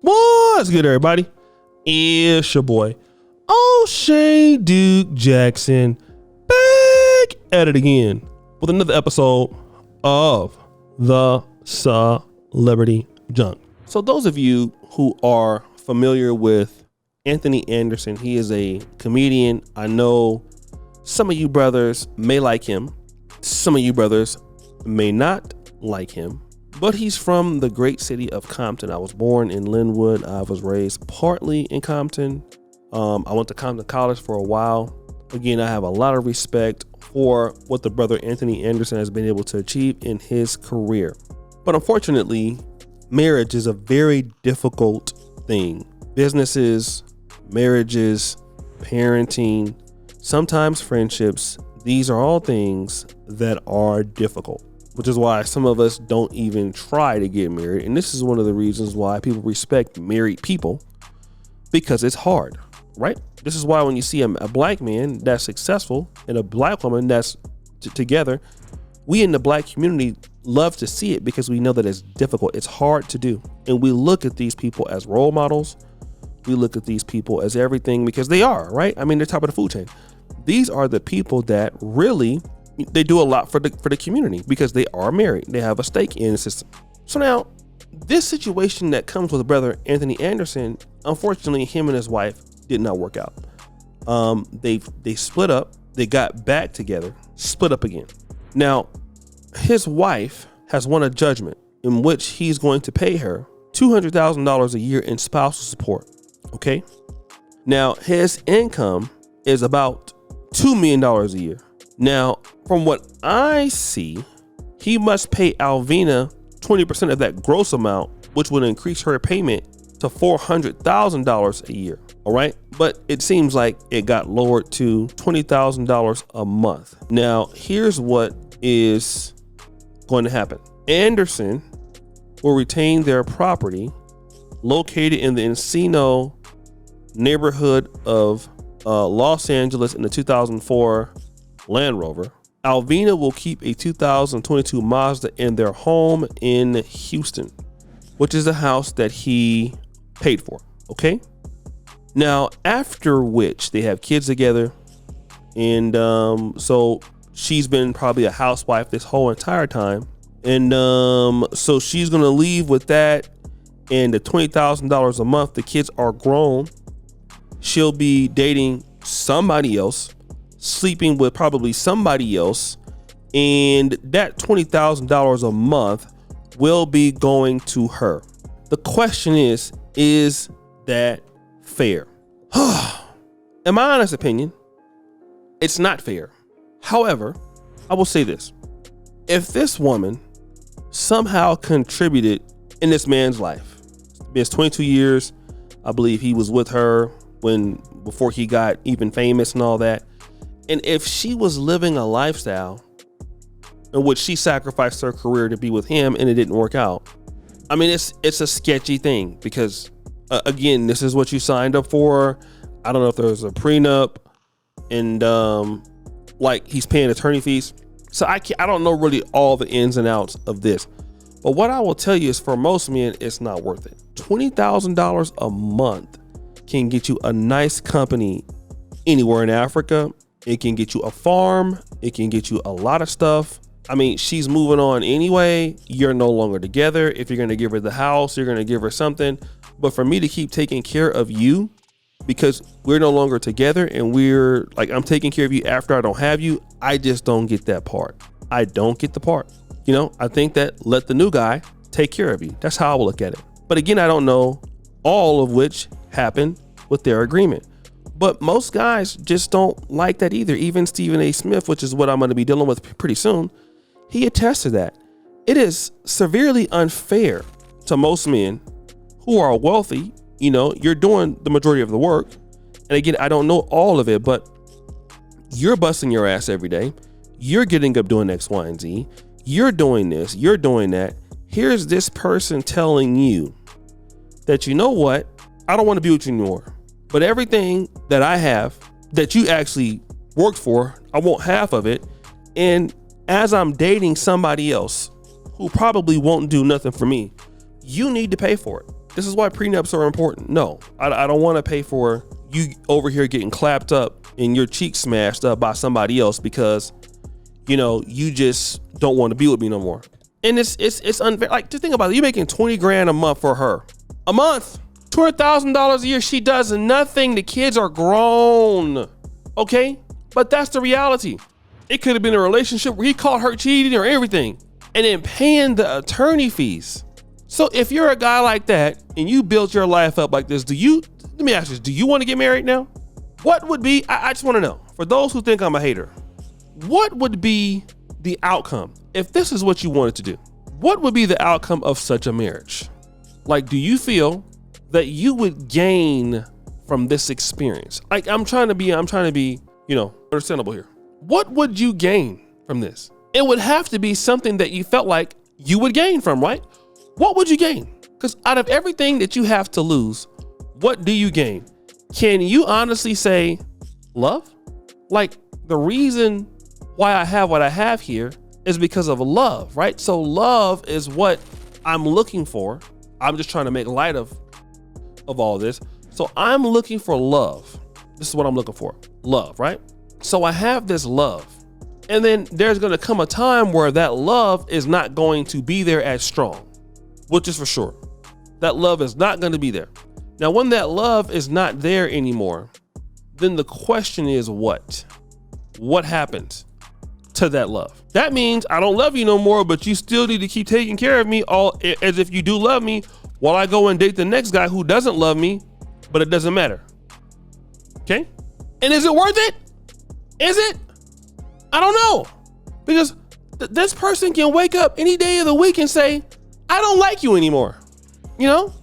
What's good, everybody? It's your boy, O'Shea Duke Jackson, back at it again with another episode of the Celebrity Junk. So those of you who are familiar with Anthony Anderson, he is a comedian. I know some of you brothers may like him. Some of you brothers may not like him. But he's from the great city of Compton. I was born in Linwood. I was raised partly in Compton. I went to Compton College for a while. Again, I have a lot of respect for what the brother Anthony Anderson has been able to achieve in his career. But unfortunately, marriage is a very difficult thing. Businesses, marriages, parenting, sometimes friendships, these are all things that are difficult, which is why some of us don't even try to get married. And this is one of the reasons why people respect married people, because it's hard, right? This is why when you see a black man that's successful and a black woman that's together, we in the black community love to see it because we know that it's difficult. It's hard to do. And we look at these people as role models. We look at these people as everything because they are, right? I mean, they're top of the food chain. These are the people that really, they do a lot for the community because they are married. They have a stake in the system. So now, this situation that comes with brother Anthony Anderson, unfortunately, him and his wife did not work out. They split up. They got back together, split up again. Now, his wife has won a judgment in which he's going to pay her $200,000 a year in spousal support. Okay. Now, his income is about $2 million a year. Now, from what I see, he must pay Alvina 20% of that gross amount, which would increase her payment to $400,000 a year. All right. But it seems like it got lowered to $20,000 a month. Now, here's what is going to happen. Anderson will retain their property located in the Encino neighborhood of Los Angeles in the 2004 Land Rover. Alvina will keep a 2022 Mazda in their home in Houston, which is the house that he paid for. Okay. Now, after which they have kids together. And so she's been probably a housewife this whole entire time. And so she's going to leave with that and the $20,000 a month. The kids are grown. She'll be dating somebody else, sleeping with probably somebody else, and that $20,000 a month will be going to her. The question is that fair? In my honest opinion, it's not fair. However, I will say this. If this woman somehow contributed in this man's life, it's 22 years, I believe he was with her before he got even famous and all that. And if she was living a lifestyle in which she sacrificed her career to be with him and it didn't work out, I mean, it's a sketchy thing because again, this is what you signed up for. I don't know if there's a prenup and like he's paying attorney fees. So I don't know really all the ins and outs of this. But what I will tell you is for most men, it's not worth it. $20,000 a month can get you a nice company anywhere in Africa. It can get you a farm. It can get you a lot of stuff. I mean, she's moving on anyway. You're no longer together. If you're going to give her the house, you're going to give her something. But for me to keep taking care of you because we're no longer together and we're like, I'm taking care of you after I don't have you. I just don't get that part. I don't get the part. You know, I think that let the new guy take care of you. That's how I will look at it. But again, I don't know all of which happened with their agreement. But most guys just don't like that either. Even Stephen A. Smith, which is what I'm going to be dealing with pretty soon, he attests to that. It is severely unfair to most men who are wealthy. You know, you're doing the majority of the work. And again, I don't know all of it, but you're busting your ass every day. You're getting up doing X, Y, and Z. You're doing this. You're doing that. Here's this person telling you that, you know what? I don't want to be with you anymore. But everything that I have that you actually worked for, I want half of it. And as I'm dating somebody else who probably won't do nothing for me, you need to pay for it. This is why prenups are important. No, I don't want to pay for you over here getting clapped up and your cheeks smashed up by somebody else because, you know, you just don't want to be with me no more. And it's unfair. Like, just think about it. You're making 20 grand a month for her. A month. $200,000 a year. She does nothing. The kids are grown. Okay? But that's the reality. It could have been a relationship where he caught her cheating or everything and then paying the attorney fees. So if you're a guy like that and you built your life up like this, let me ask you, do you want to get married now? What would be, I just want to know, for those who think I'm a hater, what would be the outcome if this is what you wanted to do? What would be the outcome of such a marriage? Like, do you feel that you would gain from this experience? Like, I'm trying to be, you know, understandable here. What would you gain from this? It would have to be something that you felt like you would gain from, right? What would you gain? Because out of everything that you have to lose, what do you gain? Can you honestly say love? Like, the reason why I have what I have here is because of love, right? So love is what I'm looking for. I'm just trying to make light of all this. So I'm looking for love. This is what I'm looking for. Love, right? So I have this love. And then there's going to come a time where that love is not going to be there as strong, which is for sure. That love is not going to be there. Now, when that love is not there anymore, then the question is what? What happens to that love? That means I don't love you no more, but you still need to keep taking care of me all as if you do love me while I go and date the next guy who doesn't love me, but it doesn't matter. Okay? And is it worth it? Is it? I don't know. Because this person can wake up any day of the week and say, I don't like you anymore. You know?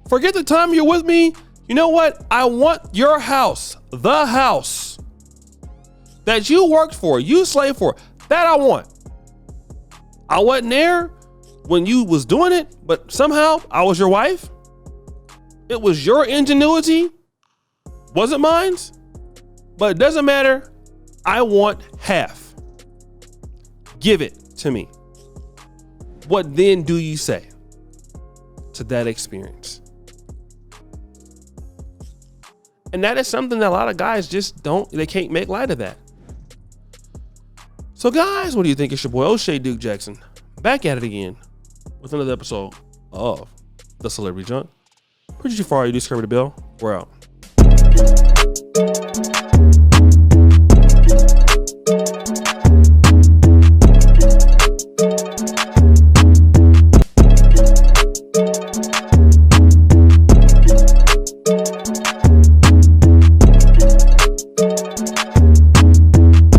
Forget the time you're with me. You know what? I want your house, the house that you worked for, you slaved for. That I want. I wasn't there when you was doing it, but somehow I was your wife. It was your ingenuity. Wasn't mine. But it doesn't matter. I want half. Give it to me. What then do you say to that experience? And that is something that a lot of guys just they can't make light of that. So guys, what do you think? It's your boy O'Shea Duke Jackson, back at it again with another episode of The Celebrity Junk. Appreciate you for all you do, subscribe to the bell. We're out.